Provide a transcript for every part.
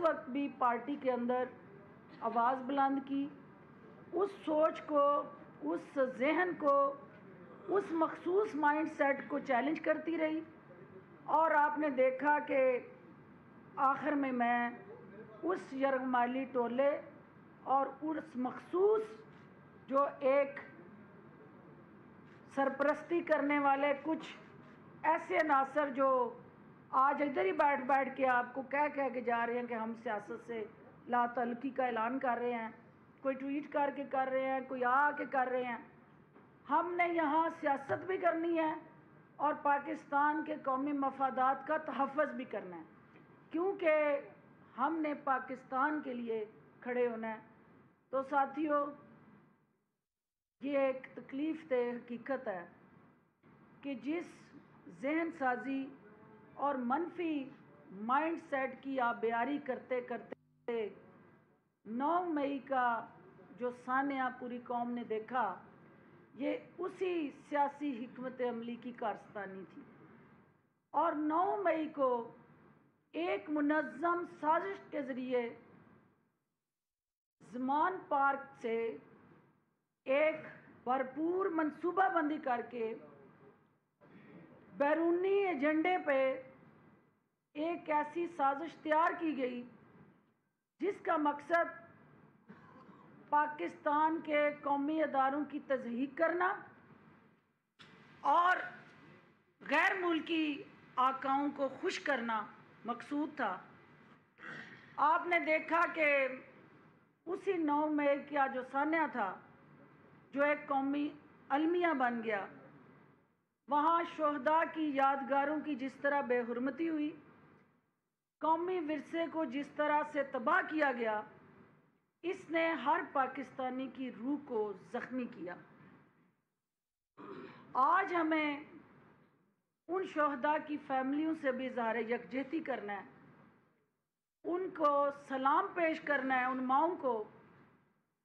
وقت بھی پارٹی کے اندر آواز بلند کی، اس سوچ کو، اس ذہن کو، اس مخصوص مائنڈ سیٹ کو چیلنج کرتی رہی، اور آپ نے دیکھا کہ آخر میں اس یرغمالی ٹولے اور اس مخصوص جو ایک سرپرستی کرنے والے کچھ ایسے عناصر جو آج ادھر ہی بیٹھ کے آپ کو کہہ کے جا رہے ہیں کہ ہم سیاست سے لا تعلقی کا اعلان کر رہے ہیں، کوئی ٹویٹ کر کے کر رہے ہیں، کوئی آ کے کر رہے ہیں، ہم نے یہاں سیاست بھی کرنی ہے اور پاکستان کے قومی مفادات کا تحفظ بھی کرنا ہے، کیونکہ ہم نے پاکستان کے لیے کھڑے ہونا ہے۔ تو ساتھیوں، یہ ایک تکلیف دہ حقیقت ہے کہ جس ذہن سازی اور منفی مائنڈ سیٹ کی آپ بیاری کرتے کرتے 9 مئی کا جو سانحہ پوری قوم نے دیکھا، یہ اسی سیاسی حکمت عملی کی کارستانی تھی، اور 9 مئی کو ایک منظم سازش کے ذریعے زمان پارک سے ایک بھرپور منصوبہ بندی کر کے بیرونی ایجنڈے پہ ایک ایسی سازش تیار کی گئی جس کا مقصد پاکستان کے قومی اداروں کی تضحیک کرنا اور غیر ملکی آقاؤں کو خوش کرنا مقصود تھا۔ آپ نے دیکھا کہ اسی 9 مئی کا جو سانحہ تھا، جو ایک قومی المیہ بن گیا، وہاں شہداء کی یادگاروں کی جس طرح بے حرمتی ہوئی، قومی ورثے کو جس طرح سے تباہ کیا گیا، اس نے ہر پاکستانی کی روح کو زخمی کیا۔ آج ہمیں ان شہداء کی فیملیوں سے بھی اظہار یکجہتی کرنا ہے، ان کو سلام پیش کرنا ہے، ان ماؤں کو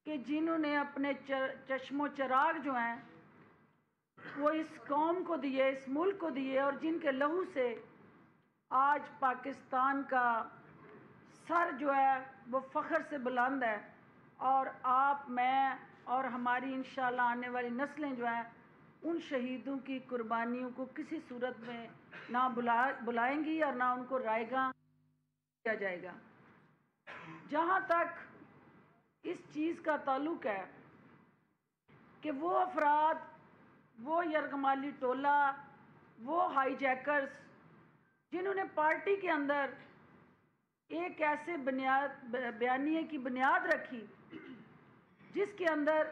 کہ جنہوں نے اپنے چشم و چراغ جو ہیں وہ اس قوم کو دیے، اس ملک کو دیے، اور جن کے لہو سے آج پاکستان کا سر جو ہے وہ فخر سے بلند ہے، اور آپ، میں اور ہماری انشاءاللہ آنے والی نسلیں جو ہیں ان شہیدوں کی قربانیوں کو کسی صورت میں نہ بلائیں گی اور نہ ان کو رائیگاں کیا جائے گا۔ جہاں تک اس چیز کا تعلق ہے کہ وہ افراد، وہ یرغمالی ٹولہ، وہ ہائی جیکرز جنہوں نے پارٹی کے اندر ایک ایسے بیانیے کی بنیاد رکھی جس کے اندر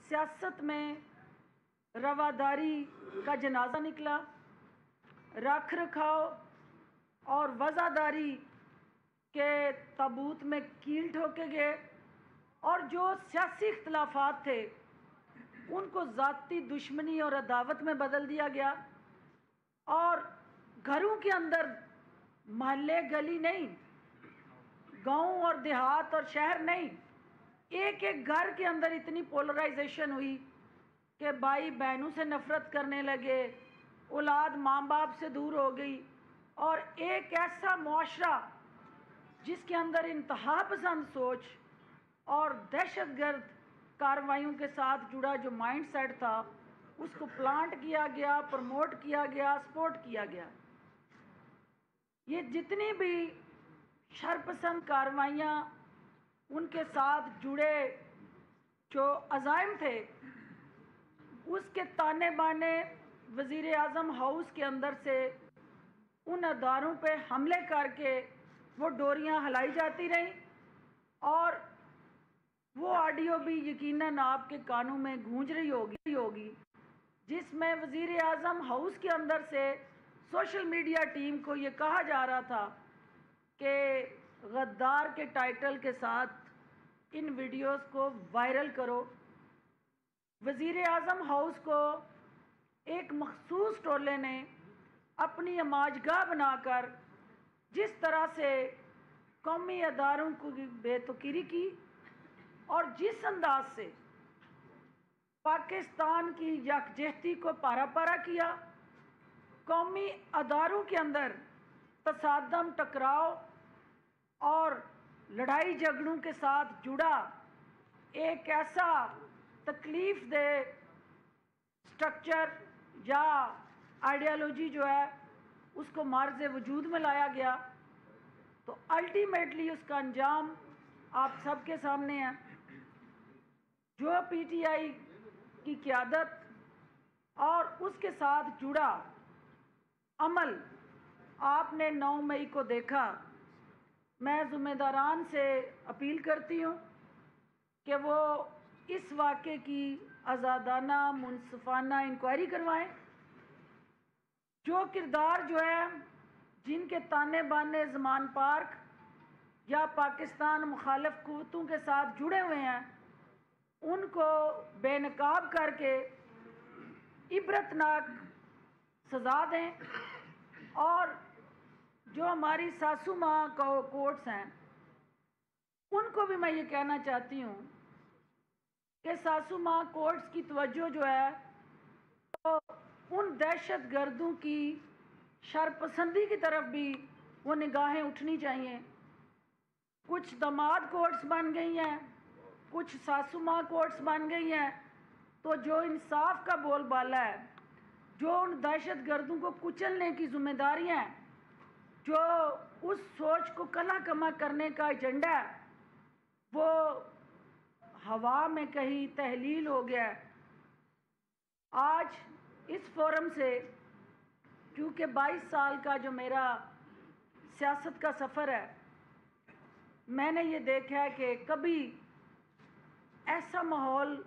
سیاست میں رواداری کا جنازہ نکلا، رکھ رکھاؤ اور وزاداری کے تابوت میں کیل ٹھوکے گئے، اور جو سیاسی اختلافات تھے ان کو ذاتی دشمنی اور عداوت میں بدل دیا گیا، اور گھروں کے اندر، محلے گلی نہیں، گاؤں اور دیہات اور شہر نہیں، ایک ایک گھر کے اندر اتنی پولرائزیشن ہوئی کہ بھائی بہنوں سے نفرت کرنے لگے، اولاد ماں باپ سے دور ہو گئی، اور ایک ایسا معاشرہ جس کے اندر انتہا پسند سوچ اور دہشت گرد کارروائیوں کے ساتھ جڑا جو مائنڈ سیٹ تھا اس کو پلانٹ کیا گیا، پروموٹ کیا گیا، سپورٹ کیا گیا۔ یہ جتنی بھی شرپسند کارروائیاں ان کے ساتھ جڑے جو عزائم تھے، اس کے تانے بانے وزیر اعظم ہاؤس کے اندر سے ان اداروں پہ حملے کر کے وہ ڈوریاں ہلائی جاتی رہیں، اور وہ آڈیو بھی یقیناً آپ کے کانوں میں گونج رہی ہوگی جس میں وزیر اعظم ہاؤس کے اندر سے سوشل میڈیا ٹیم کو یہ کہا جا رہا تھا کہ غدار کے ٹائٹل کے ساتھ ان ویڈیوز کو وائرل کرو۔ وزیر اعظم ہاؤس کو ایک مخصوص ٹولے نے اپنی اماجگاہ بنا کر جس طرح سے قومی اداروں کو بے توقیری کی اور جس انداز سے پاکستان کی یکجہتی کو پارا پارا کیا، قومی اداروں کے اندر تصادم، ٹکراؤ اور لڑائی جھگڑوں کے ساتھ جڑا ایک ایسا تکلیف دہ سٹرکچر یا آئیڈیالوجی جو ہے اس کو معرض وجود میں لایا گیا، تو الٹیمیٹلی اس کا انجام آپ سب کے سامنے ہے۔ جو پی ٹی آئی کی قیادت اور اس کے ساتھ جڑا عمل آپ نے 9 مئی کو دیکھا، میں ذمہ داران سے اپیل کرتی ہوں کہ وہ اس واقعے کی آزادانہ منصفانہ انکوائری کروائیں۔ جو کردار جو ہے جن کے تانے بانے زمان پارک یا پاکستان مخالف قوتوں کے ساتھ جڑے ہوئے ہیں، ان کو بے نقاب کر کے عبرتناک سزا دیں، اور جو ہماری ساسو ماں کورٹس ہیں ان کو بھی میں یہ کہنا چاہتی ہوں کہ ساسو ماں کورٹس کی توجہ جو ہے تو ان دہشت گردوں کی شرپسندی کی طرف بھی وہ نگاہیں اٹھنی چاہیے۔ کچھ داماد کورٹس بن گئی ہیں، کچھ ساسو ماں کورٹس بن گئی ہیں، تو جو انصاف کا بول بالا ہے، جو ان دہشت گردوں کو کچلنے کی ذمہ داریاں ہیں، جو اس سوچ کو کلا کما کرنے کا ایجنڈا ہے، وہ ہوا میں کہیں تحلیل ہو گیا ہے۔ آج اس فورم سے، کیونکہ 22 سال کا جو میرا سیاست کا سفر ہے، میں نے یہ دیکھا ہے کہ کبھی ایسا ماحول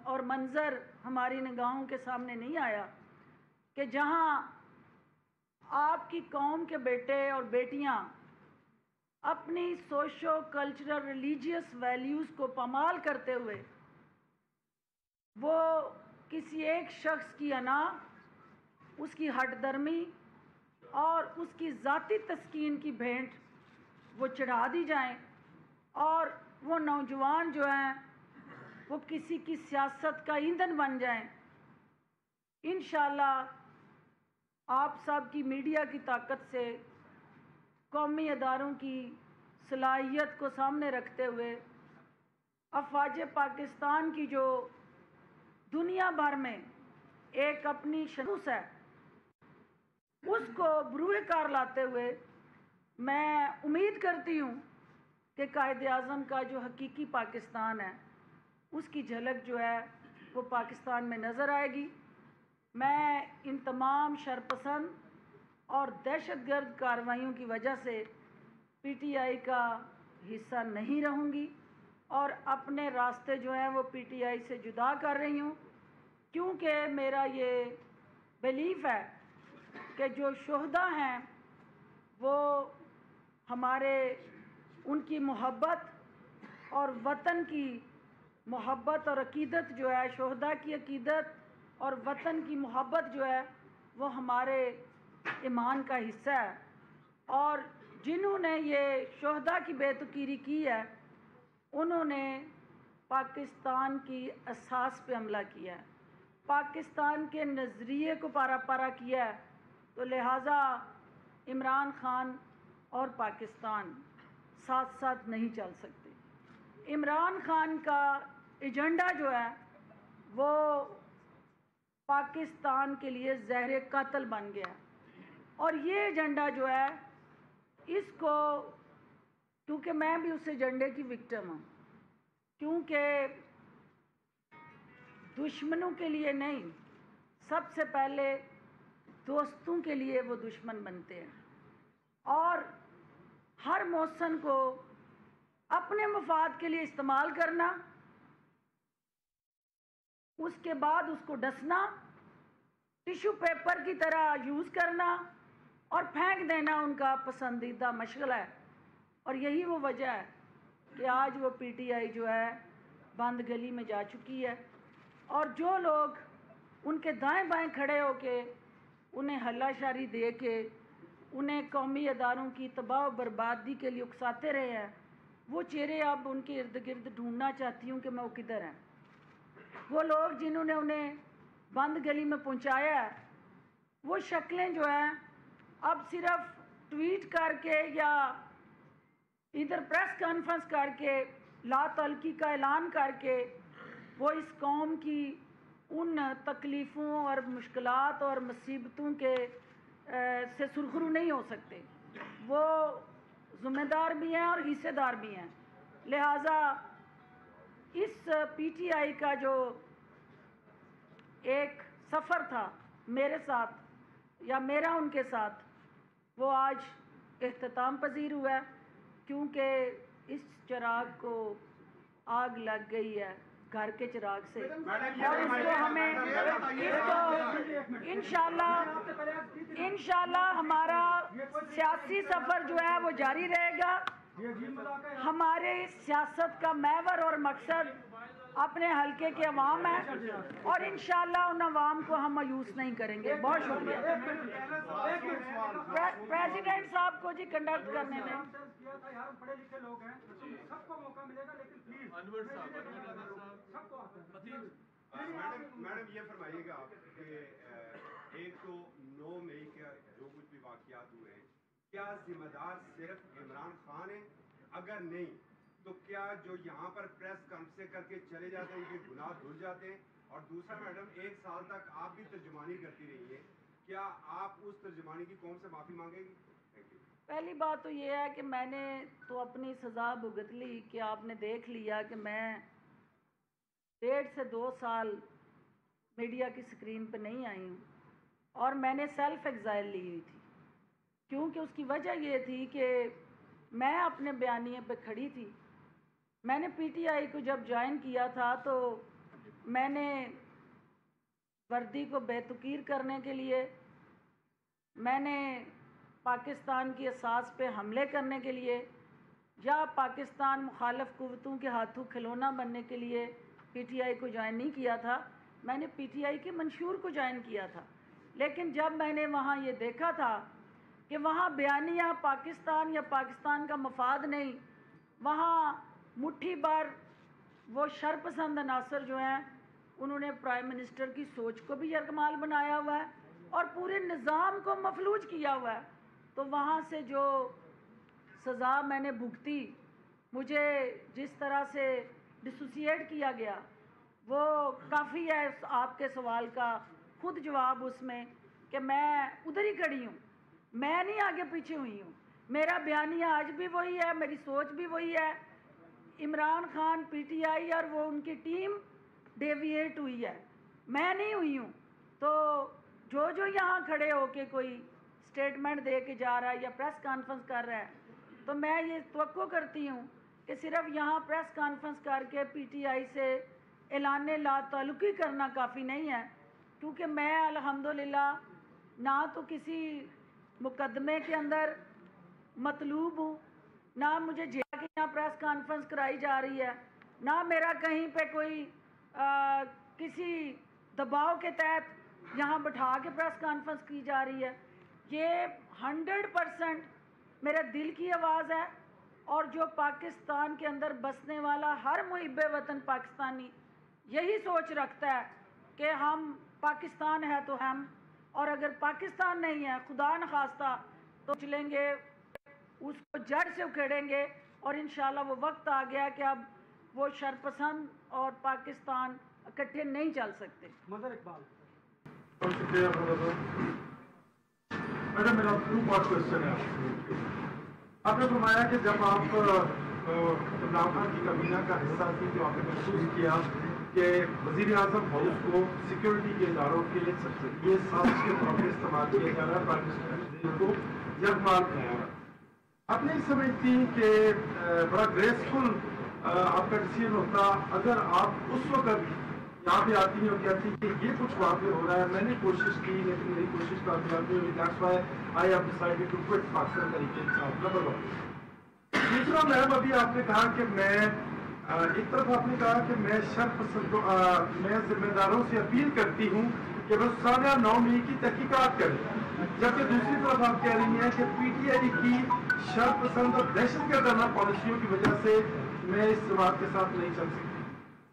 اور منظر ہماری نگاہوں کے سامنے نہیں آیا کہ جہاں آپ کی قوم کے بیٹے اور بیٹیاں اپنی سوشو کلچرل ریلیجیس ویلیوز کو پامال کرتے ہوئے وہ کسی ایک شخص کی انا، اس کی ہٹ درمی اور اس کی ذاتی تسکین کی بھینٹ وہ چڑھا دی جائیں، اور وہ نوجوان جو ہیں وہ کسی کی سیاست کا ایندھن بن جائیں۔ انشاءاللہ آپ سب کی میڈیا کی طاقت سے قومی اداروں کی صلاحیت کو سامنے رکھتے ہوئے افواج پاکستان کی جو دنیا بھر میں ایک اپنی شناخت ہے، اس کو بروئے کار لاتے ہوئے میں امید کرتی ہوں کہ قائد اعظم کا جو حقیقی پاکستان ہے اس کی جھلک جو ہے وہ پاکستان میں نظر آئے گی۔ میں ان تمام شرپسند اور دہشت گرد کارروائیوں کی وجہ سے پی ٹی آئی کا حصہ نہیں رہوں گی، اور اپنے راستے جو ہیں وہ پی ٹی آئی سے جدا کر رہی ہوں، کیونکہ میرا یہ بیلیف ہے کہ جو شہداء ہیں وہ ہمارے ان کی محبت اور وطن کی محبت اور عقیدت جو ہے، شہداء کی عقیدت اور وطن کی محبت جو ہے وہ ہمارے ایمان کا حصہ ہے، اور جنہوں نے یہ شہداء کی بے تقیری کی ہے انہوں نے پاکستان کی اساس پہ حملہ کیا ہے، پاکستان کے نظریے کو پارا پارا کیا ہے، تو لہٰذا عمران خان اور پاکستان ساتھ ساتھ نہیں چل سکتے۔ عمران خان کا ایجنڈا جو ہے وہ پاکستان کے لیے زہر قاتل بن گیا، اور یہ ایجنڈا جو ہے اس کو، کیونکہ میں بھی اس ایجنڈے کی وکٹم ہوں، کیونکہ دشمنوں کے لیے نہیں، سب سے پہلے دوستوں کے لیے وہ دشمن بنتے ہیں، اور ہر موشن کو اپنے مفاد کے لیے استعمال کرنا، اس کے بعد اس کو ڈسنا، ٹیشو پیپر کی طرح یوز کرنا اور پھینک دینا ان کا پسندیدہ مشغلہ ہے۔ اور یہی وہ وجہ ہے کہ آج وہ پی ٹی آئی جو ہے بند گلی میں جا چکی ہے، اور جو لوگ ان کے دائیں بائیں کھڑے ہو کے انہیں ہلہ شاری دے کے انہیں قومی اداروں کی تباہ و بربادی کے لیے اکساتے رہے ہیں، وہ چہرے اب ان کے ارد گرد ڈھونڈنا چاہتی ہوں کہ میں وہ کدھر ہیں۔ وہ لوگ جنہوں نے انہیں بند گلی میں پہنچایا ہے، وہ شکلیں جو ہیں اب صرف ٹویٹ کر کے یا ادھر پریس کانفرنس کر کے لا تعلقی کا اعلان کر کے وہ اس قوم کی ان تکلیفوں اور مشکلات اور مصیبتوں کے سے سرخرو نہیں ہو سکتے. وہ ذمہ دار بھی ہیں اور حصے دار بھی ہیں. لہٰذا اس پی ٹی آئی کا جو ایک سفر تھا میرے ساتھ یا میرا ان کے ساتھ، وہ آج اختتام پذیر ہوا ہے، کیونکہ اس چراغ کو آگ لگ گئی ہے گھر کے چراغ سے، اور اس کو ہمیں انشاءاللہ ہمارا سیاسی سفر جو ہے وہ جاری رہے گا. ہمارے سیاست کا محور اور مقصد اپنے حلقے کے عوام ہے، اور انشاءاللہ ان عوام کو ہم مایوس نہیں کریں گے. بہت شکریہ پریزیڈنٹ صاحب کو جی کنڈکٹ کرنے میں. پڑھے لکھے لوگ ہیں، سب کو موقع ملے گا، لیکن پلیز سب کو میڈم یہ فرمائیے گا آپ کہ 109 مئی کے جو کچھ بھی واقعات ہوئے ہیں، کیا ذمہ دار صرف عمران خان ہیں؟ اگر نہیں تو کیا جو یہاں پر پریس کانفرنس کر کے چلے جاتے ہیں ان کے گناہ دھل جاتے ہیں؟ اور دوسرا میڈم، 1 سال تک آپ بھی ترجمانی کرتی رہی ہیں، کیا آپ اس ترجمانی کی قوم سے معافی مانگیں گی؟ پہلی بات تو یہ ہے کہ میں نے تو اپنی سزا بھگت لی کہ آپ نے دیکھ لیا کہ میں 1.5 سے 2 سال میڈیا کی سکرین پہ نہیں آئی ہوں، اور میں نے سیلف ایگزائل لی ہوئی تھی، کیونکہ اس کی وجہ یہ تھی کہ میں اپنے بیانیے پہ کھڑی تھی. میں نے پی ٹی آئی کو جب جوائن کیا تھا تو میں نے وردی کو بے تقریر کرنے کے لیے، میں نے پاکستان کی اساس پہ حملے کرنے کے لیے، یا پاکستان مخالف قوتوں کے ہاتھوں کھلونا بننے کے لیے پی ٹی آئی کو جوائن نہیں کیا تھا. میں نے پی ٹی آئی کے منشور کو جوائن کیا تھا. لیکن جب میں نے وہاں یہ دیکھا تھا کہ وہاں بیانیہ پاکستان یا پاکستان کا مفاد نہیں، وہاں مٹھی بھر وہ شرپسند عناصر جو ہیں انہوں نے پرائم منسٹر کی سوچ کو بھی یرغمال بنایا ہوا ہے اور پورے نظام کو مفلوج کیا ہوا ہے. تو وہاں سے جو سزا میں نے بھگتی، مجھے جس طرح سے ڈسوسیٹ کیا گیا، وہ کافی ہے آپ کے سوال کا خود جواب اس میں، کہ میں ادھر ہی کھڑی ہوں، میں نہیں آگے پیچھے ہوئی ہوں. میرا بیانیہ آج بھی وہی ہے، میری سوچ بھی وہی ہے. Imran Khan, P T I اور وہ ان کی ٹیم ڈیویٹ ہوئی ہے، میں نہیں ہوئی ہوں. تو جو یہاں کھڑے ہو کے کوئی اسٹیٹمنٹ دے کے جا رہا ہے یا پریس کانفرنس کر رہا ہے، تو میں یہ توقع کرتی ہوں کہ صرف یہاں پریس کانفرنس کر کے پی ٹی آئی سے اعلان لا تعلقی کرنا کافی نہیں ہے، کیونکہ میں الحمدللہ نہ تو کسی مقدمے کے اندر مطلوب ہوں، نہ مجھے جیل کے یہاں پریس کانفرنس کرائی جا رہی ہے، نہ میرا کہیں پہ کوئی کسی دباؤ کے تحت یہاں بٹھا کے پریس کانفرنس کی جا رہی ہے. یہ 100% میرے دل کی آواز ہے، اور جو پاکستان کے اندر بسنے والا ہر محب وطن پاکستانی یہی سوچ رکھتا ہے کہ ہم پاکستان ہے تو ہم، اور اگر پاکستان نہیں ہے خدا نخواستہ تو چلیں گے، اس کو جڑ سے اکھیڑیں گے. اور انشاءاللہ وہ وقت آ گیا کہ اب وہ شرپسند اور پاکستان اکٹھے نہیں چل سکتے. مظہر اقبال. شکریہ میڈم، میرا 2 پارٹ کوشچن ہے. آپ نے فرمایا کہ جب آپ عمران خان کی کابینہ کا حصہ تھی تو آپ نے محسوس کیا کہ وزیر اعظم ہاؤس کو سیکورٹی کے اداروں کے یہ سازش کے طور پر استعمال کیا جا رہا ہے، پاکستان کو یرغمال بنایا رہا ہے. آپ نہیں سمجھتی کہ بڑا گریسفل آپ کا ڈیسیژن ہوتا اگر آپ اس وقت یہاں پہ آتی ہیں اور کہتی کہ یہ کچھ وہاں پہ ہو رہا ہے، میں نے کوشش کی لیکن میری کوشش کامیاب نہیں ہوئی، that's why I have decided to quit Pakistan طریقے کے ساتھ. نمبر 1. دوسرا میم، ابھی آپ نے کہا کہ میں ایک طرف آپ نے کہا کہ میں میں ذمہ داروں سے اپیل کرتی ہوں کہ وہ سالہ 9 مئی کی تحقیقات کریں، جبکہ دوسری طرف آپ کہہ رہی ہیں کہ پی ٹی آئی کی شر پسند اور دہشت گردانہ پالیسیوں کی وجہ سے میں اس جماعت کے ساتھ نہیں چل سکتی.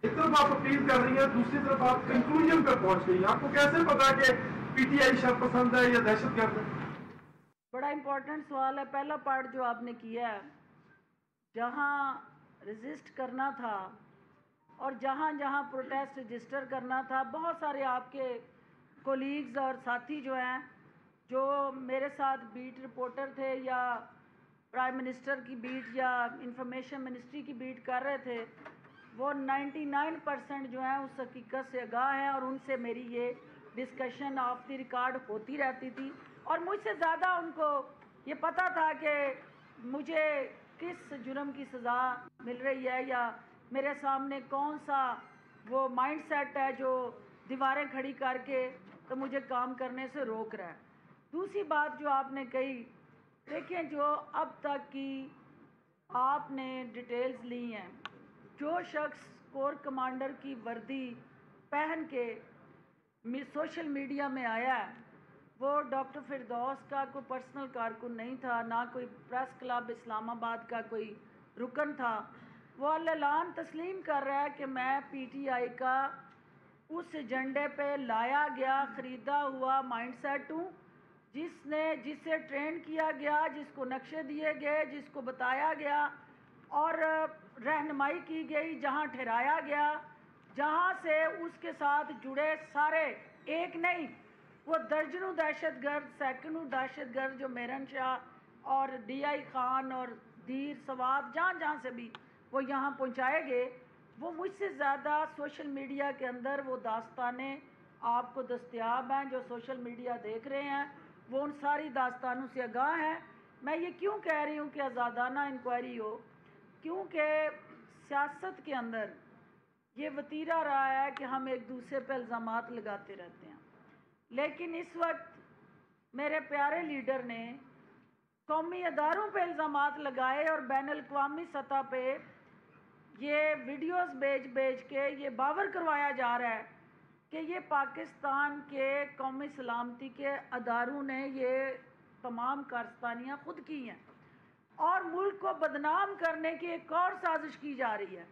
ایک طرف آپ اپیل کر رہی ہیں، دوسری طرف آپ کنکلوژن پر پہنچ گئی. آپ کو کیسے پتا کہ پی ٹی آئی شر پسند ہے یا دہشت گرد ہے؟ بڑا امپورٹنٹ سوال ہے. پہلا پارٹ جو آپ نے کیا ہے جہاں رجسٹ کرنا تھا اور جہاں جہاں پروٹیسٹ رجسٹر کرنا تھا، بہت سارے آپ کے کولیگز اور ساتھی جو ہیں جو میرے ساتھ بیٹ رپورٹر تھے یا پرائم منسٹر کی بیٹ یا انفارمیشن منسٹری کی بیٹ کر رہے تھے، وہ 99% جو ہیں اس حقیقت سے آگاہ ہیں، اور ان سے میری یہ ڈسکشن آف دی ریکارڈ ہوتی رہتی تھی، اور مجھ سے زیادہ ان کو یہ پتہ تھا کہ مجھے کس جرم کی سزا مل رہی ہے یا میرے سامنے کون سا وہ مائنڈ سیٹ ہے جو دیواریں کھڑی کر کے تو مجھے کام کرنے سے روک رہا ہے۔ دوسری بات جو آپ نے کہی، دیکھیں جو اب تک کی آپ نے ڈیٹیلز لی ہیں، جو شخص کور کمانڈر کی وردی پہن کے سوشل میڈیا میں آیا ہے، وہ ڈاکٹر فردوس کا کوئی پرسنل کارکن نہیں تھا، نہ کوئی پریس کلب اسلام آباد کا کوئی رکن تھا۔ وہ اعلان تسلیم کر رہا ہے کہ میں پی ٹی آئی کا اس ایجنڈے پہ لایا گیا خریدا ہوا مائنڈ سیٹ ہوں، جسے ٹرین کیا گیا، جس کو نقشے دیے گئے، جس کو بتایا گیا اور رہنمائی کی گئی، جہاں ٹھہرایا گیا، جہاں سے اس کے ساتھ جڑے سارے ایک نہیں، وہ درجنوں دہشت گرد، سینکڑوں دہشت گرد جو میرن شاہ اور ڈی آئی خان اور دیر سوات جہاں جہاں سے بھی وہ یہاں پہنچائے گئے، وہ مجھ سے زیادہ سوشل میڈیا کے اندر وہ داستانیں آپ کو دستیاب ہیں۔ جو سوشل میڈیا دیکھ رہے ہیں وہ ان ساری داستانوں سے آگاہ ہیں۔ میں یہ کیوں کہہ رہی ہوں کہ آزادانہ انکوائری ہو، کیونکہ سیاست کے اندر یہ وتیرہ رہا ہے کہ ہم ایک دوسرے پہ الزامات لگاتے رہتے ہیں، لیکن اس وقت میرے پیارے لیڈر نے قومی اداروں پہ الزامات لگائے اور بین الاقوامی سطح پہ یہ ویڈیوز بھیج کے یہ باور کروایا جا رہا ہے کہ یہ پاکستان کے قومی سلامتی کے اداروں نے یہ تمام کارستانیاں خود کی ہیں اور ملک کو بدنام کرنے کی ایک اور سازش کی جا رہی ہے۔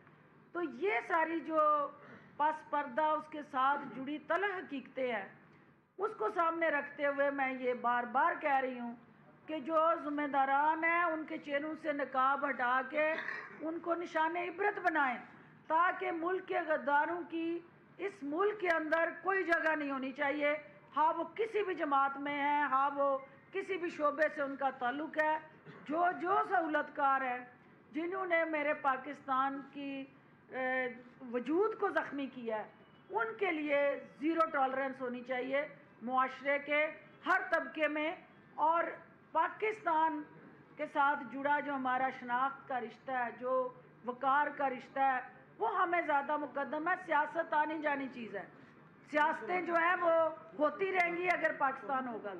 تو یہ ساری جو پس پردہ اس کے ساتھ جڑی تلخ حقیقتیں ہیں، اس کو سامنے رکھتے ہوئے میں یہ بار بار کہہ رہی ہوں کہ جو ذمہ داران ہیں ان کے چہروں سے نقاب ہٹا کے ان کو نشان عبرت بنائیں، تاکہ ملک کے غداروں کی اس ملک کے اندر کوئی جگہ نہیں ہونی چاہیے، ہاں وہ کسی بھی جماعت میں ہیں، ہاں وہ کسی بھی شعبے سے ان کا تعلق ہے، جو سہولت کار ہے، جنہوں نے میرے پاکستان کی وجود کو زخمی کیا ہے، ان کے لیے زیرو ٹالرنس ہونی چاہیے معاشرے کے ہر طبقے میں، اور پاکستان کے ساتھ جڑا جو ہمارا شناخت کا رشتہ ہے، جو وقار کا رشتہ ہے، وہ ہمیں زیادہ مقدم ہے۔ سیاست آنی جانی چیز ہے، سیاستیں جو ہیں وہ ہوتی رہیں گی اگر پاکستان ہوگا۔